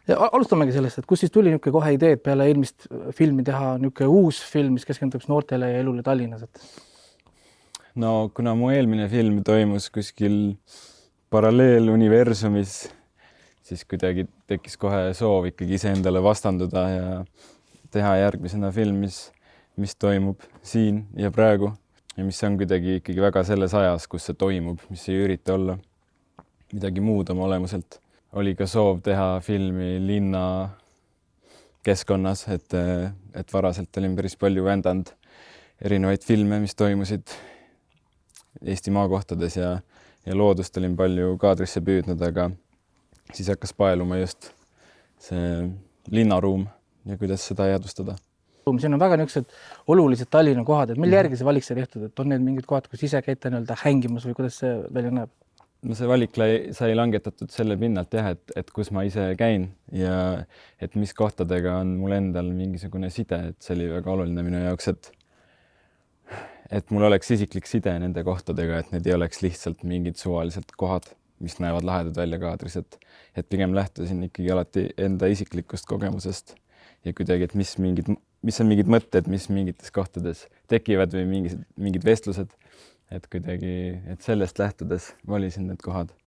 Alustamegi sellest, et kus siis tuli niisugune kohe idee, et peale eelmist filmi teha niisugune uus film, mis keskenduks noortele ja elule Tallinnas. No kuna mu eelmine film toimus kuskil paralleeluniversumis, siis kuidagi tekkis kohe soov ikkagi iseendale vastanduda ja teha järgmisena film, mis toimub siin ja praegu ja mis on kuidagi ikkagi väga selles ajas, kus see toimub, mis ei ürita olla midagi muud oma olemuselt. Oli ka soov teha filmi linna keskkonnas, et varaselt olin päris palju vändanud erinevaid filme, mis toimusid Eesti maakohtades ja loodust olin palju kaadrisse püüdnud, aga siis hakkas paeluma just see linnaruum ja kuidas seda jäädvustada. Siin on väga niisugused olulised Tallinna kohad, et mille järgi see valik sai tehtud, et on need mingid kohad, kus ise käite hängimas või kuidas see välja näeb? No see valik sai langetatud selle pinnalt jah, et kus ma ise käin ja et mis kohtadega on mul endal mingisugune side, et see oli väga oluline minu jaoks, et mul oleks isiklik side nende kohtadega, et need ei oleks lihtsalt mingid suvalised kohad, mis näevad lahedad välja kaadris, et pigem lähtusin ikkagi alati enda isiklikust kogemusest ja kuidagi, et mis on mingid mõtted, mis mingites kohtades tekivad või mingid vestlused, et kuidagi, et sellest lähtudes valisin need kohad.